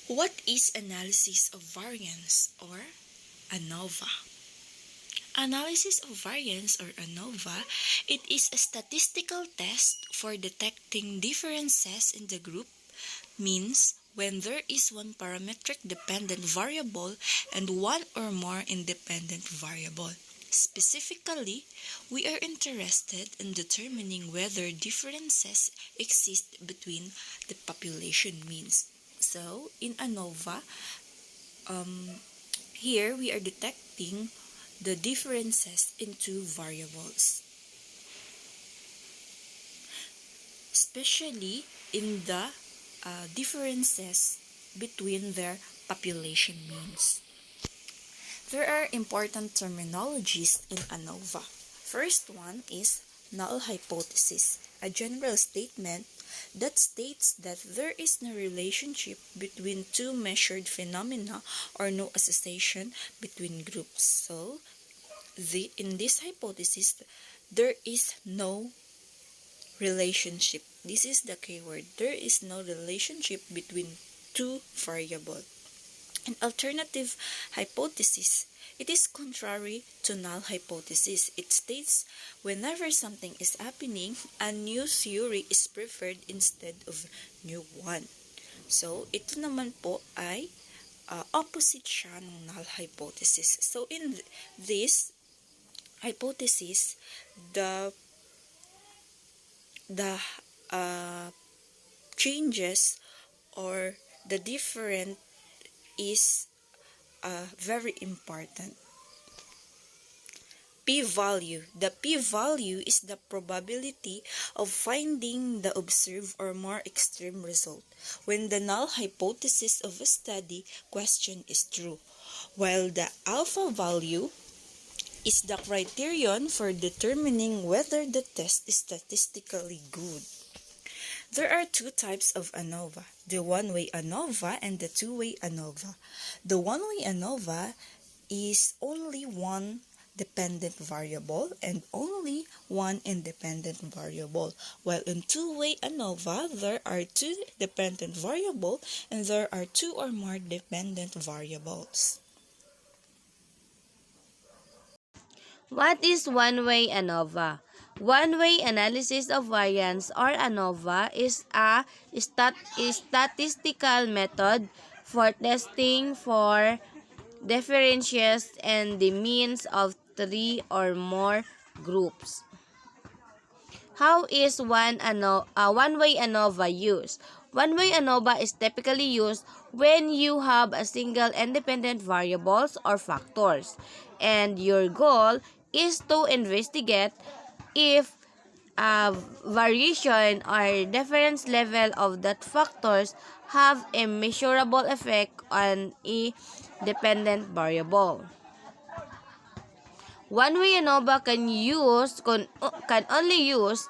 What is analysis of variance or ANOVA? Analysis of variance or ANOVA, it is a statistical test for detecting differences in the group means when there is one parametric dependent variable and one or more independent variable. Specifically, we are interested in determining whether differences exist between the population means. So, in ANOVA, here we are detecting the differences in two variables, especially in the differences between their population means. There are important terminologies in ANOVA. First one is null hypothesis, a general statement that states that there is no relationship between two measured phenomena or no association between groups. So, in this hypothesis, there is no relationship. This is the keyword. There is no relationship between two variables. An alternative hypothesis, it is contrary to null hypothesis. It states whenever something is happening, a new theory is preferred instead of new one. So, ito naman po ay opposite siya ng null hypothesis. So, in this hypothesis, the changes or the different is very important. P-value. The p-value is the probability of finding the observed or more extreme result when the null hypothesis of a study question is true, while the alpha value is the criterion for determining whether the test is statistically good. There are two types of ANOVA, the one-way ANOVA and the two-way ANOVA. The one-way ANOVA is only one dependent variable and only one independent variable, while in two-way ANOVA, there are two dependent variables and there are two or more dependent variables. What is one-way ANOVA? One-way analysis of variance or ANOVA is a statistical method for testing for differences and the means of three or more groups. How is one-way ANOVA used? One-way ANOVA is typically used when you have a single independent variables or factors, and your goal is to investigate if a variation or difference level of that factors have a measurable effect on a dependent variable. One-way ANOVA can only use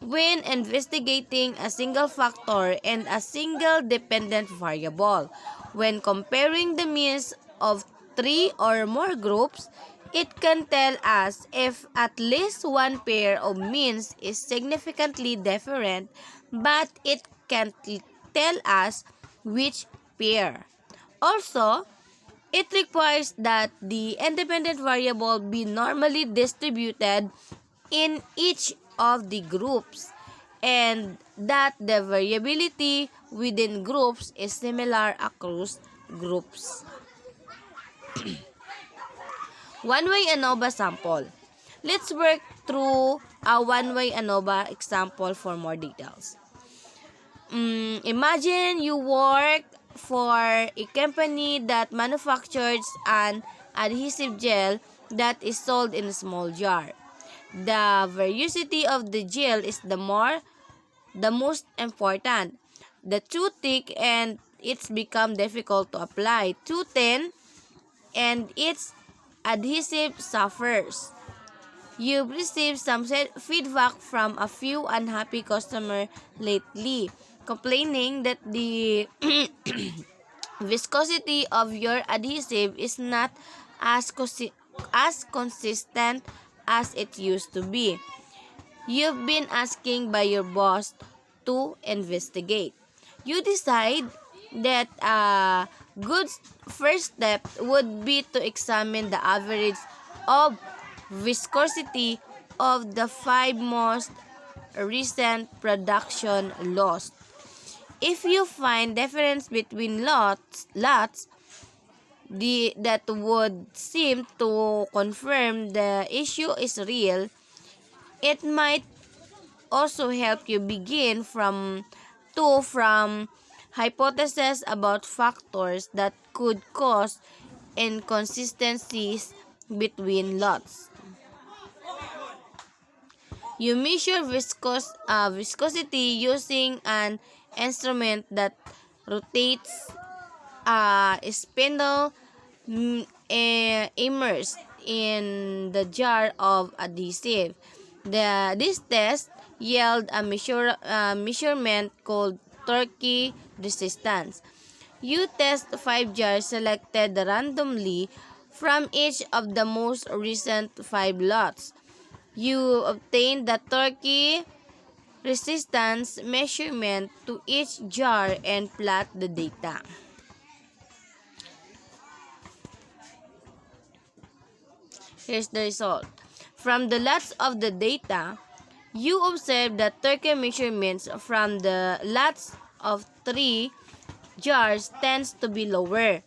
when investigating a single factor and a single dependent variable. When comparing the means of three or more groups, it can tell us if at least one pair of means is significantly different, but it can't tell us which pair. Also, it requires that the independent variable be normally distributed in each of the groups and that the variability within groups is similar across groups. One-way ANOVA sample. Let's work through a one-way ANOVA example for more details. Imagine you work for a company that manufactures an adhesive gel that is sold in a small jar. The viscosity of the gel is the most important. The too thick and it's become difficult to apply. Too thin and its adhesive suffers. You've received some feedback from a few unhappy customers lately, complaining that the viscosity of your adhesive is not as consistent as it used to be. You've been asking by your boss to investigate. You decide that a good first step would be to examine the average of viscosity of the 5 most recent production lots. If you find difference between lots that would seem to confirm the issue is real, it might also help you begin from hypotheses about factors that could cause inconsistencies between lots. You measure viscosity using an instrument that rotates a spindle immersed in the jar of adhesive. This test yield a measurement called torque resistance. You test 5 jars selected randomly from each of the most recent 5 lots. You obtain the torque resistance measurement to each jar and plot the data. Here's the result. From the lots of the data, you observe that torque measurements from the lots of 3 jars tends to be lower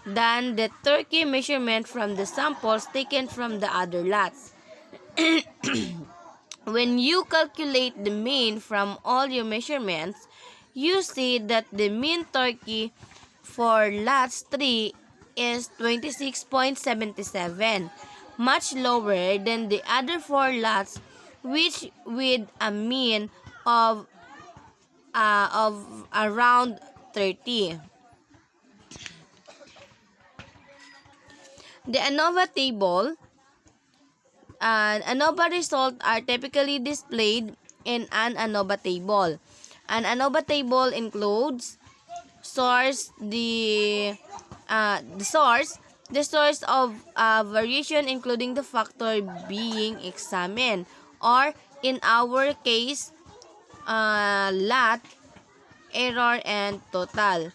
than the torque measurement from the samples taken from the other lots. When you calculate the mean from all your measurements, you see that the mean torque for lots 3 is 26.77, much lower than the other 4 lots, which with a mean of around 30. The ANOVA table and ANOVA results are typically displayed in an ANOVA table. An ANOVA table includes the source of variation, including the factor being examined, or in our case, lot, error, and total.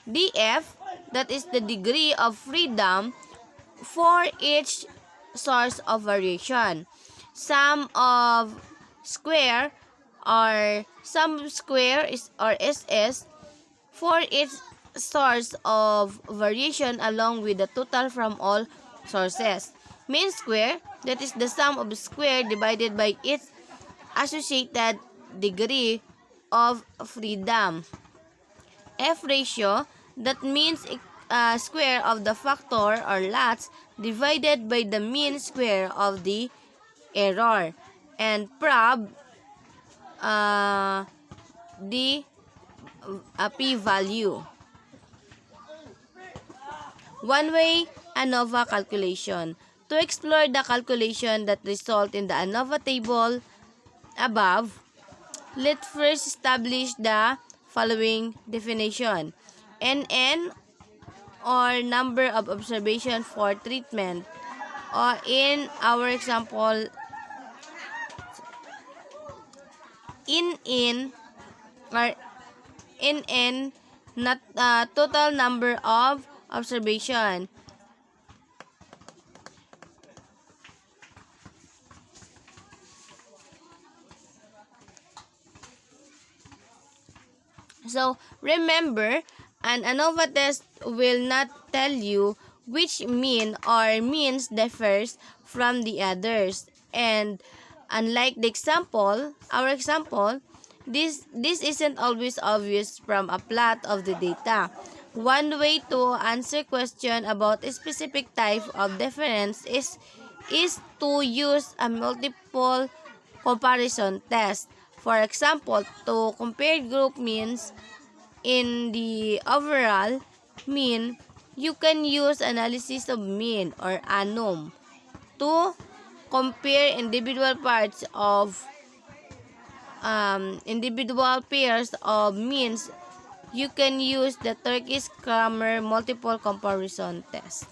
DF, that is the degree of freedom for each source of variation. Sum of square or sum square is or SS for each source of variation along with the total from all sources. Mean square, that is the sum of square divided by its associated degree of freedom. F ratio, that means square of the factor or lots divided by the mean square of the error. And prob, the p-value. One-way ANOVA calculation. To explore the calculation that result in the ANOVA table above, let's first establish the following definition. NN, or number of observation for treatment, or in our example, in or in not total number of observation. So remember, an ANOVA test will not tell you which mean or means differs from the others, and unlike the our example, this isn't always obvious from a plot of the data. One way to answer question about a specific type of difference is to use a multiple comparison test. For example, to compare group means in the overall mean, you can use analysis of mean or ANOM. To compare individual parts of individual pairs of means, you can use the Turkish-Kramer multiple comparison test.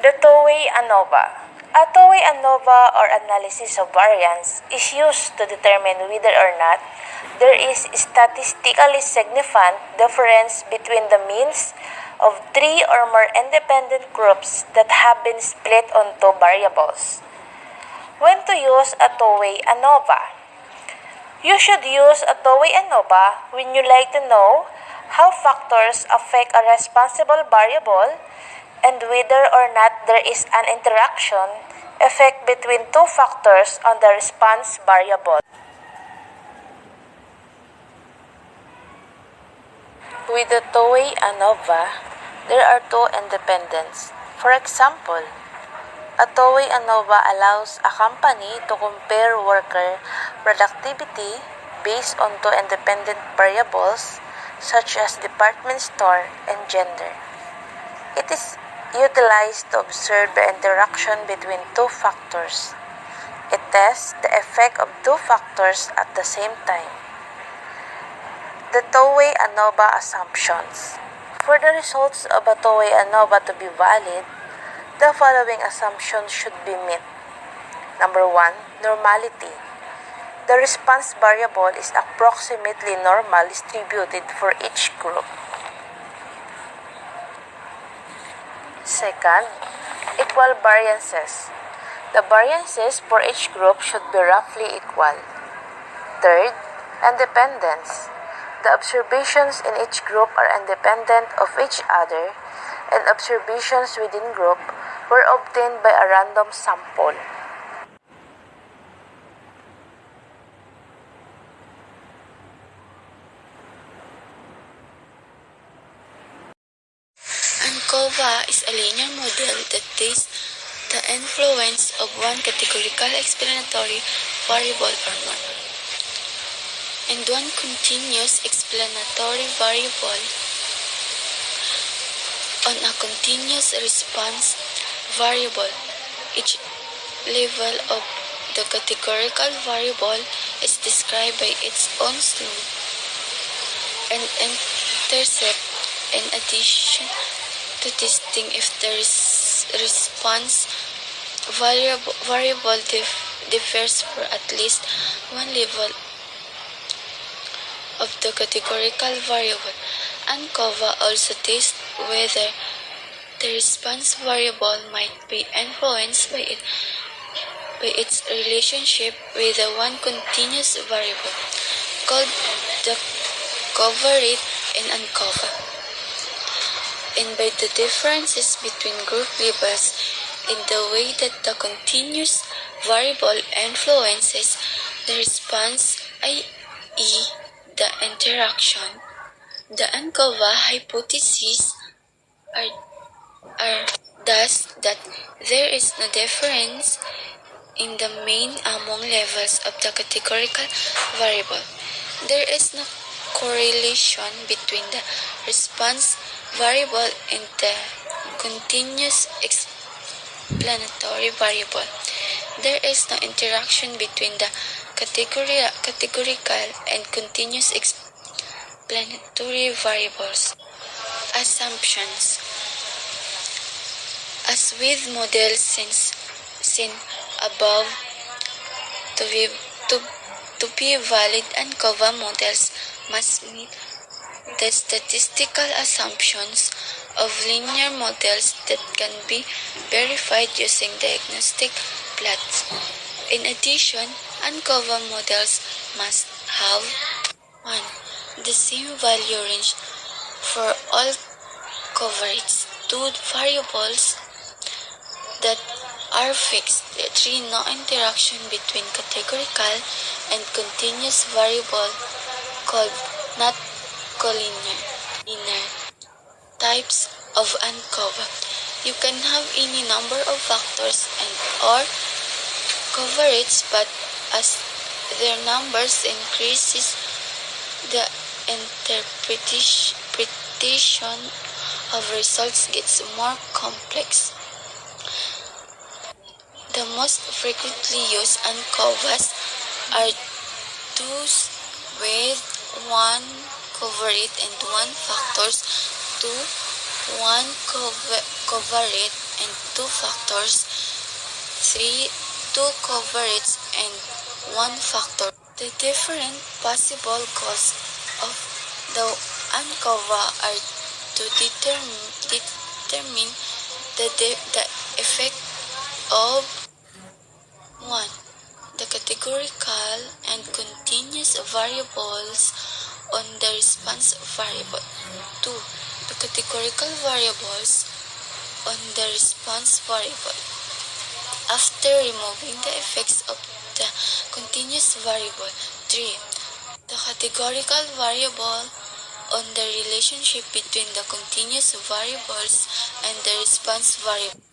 The two-way ANOVA. A two-way ANOVA or analysis of variance is used to determine whether or not there is statistically significant difference between the means of three or more independent groups that have been split on two variables. When to use a two-way ANOVA? You should use a two-way ANOVA when you like to know how factors affect a responsible variable and whether or not there is an interaction effect between two factors on the response variable. With the two-way ANOVA, there are two independents. For example, a two-way ANOVA allows a company to compare worker productivity based on two independent variables such as department store and gender. It is utilized to observe the interaction between two factors. It tests the effect of two factors at the same time. The two-way ANOVA assumptions. For the results of a two-way ANOVA to be valid, the following assumptions should be met. Number 1, normality. The response variable is approximately normal distributed for each group. Second, equal variances. The variances for each group should be roughly equal. Third, independence. The observations in each group are independent of each other, and observations within group were obtained by a random sample. ANCOVA is a linear model that takes the influence of one categorical explanatory variable or more, and one continuous explanatory variable on a continuous response variable. Each level of the categorical variable is described by its own slope and intercept, in addition to testing if the response variable differs for at least one level of the categorical variable. ANCOVA also tests whether the response variable might be influenced by its relationship with the one continuous variable, called the covariate in ANCOVA, and by the differences between group levels in the way that the continuous variable influences the response, i.e., the interaction. The ANCOVA hypotheses are thus that there is no difference in the mean among levels of the categorical variable. There is no correlation between the response variable and the continuous explanatory variable. There is no interaction between the categorical and continuous explanatory variables. Assumptions. As with models seen above, to be valid, ANCOVA models must meet the statistical assumptions of linear models that can be verified using diagnostic plots. In addition, ANCOVA models must have 1. The same value range for all covariates, 2. Variables that are fixed, 3. No interaction between categorical and continuous variable called not collinear. Types of ANCOVA. You can have any number of factors and or covariates, but as their numbers increases, the interpretation of results gets more complex. The most frequently used ANCOVAs are those with one covariate and one factors, 2. One covariate and two factors, 3. Two covariates and one factor. The different possible causes of the ANCOVA are to determine the effect of 1. The categorical and continuous variables on the response variable. 2. The categorical variables on the response variable. After removing the effects of the continuous variable. 3. The categorical variable on the relationship between the continuous variables and the response variable.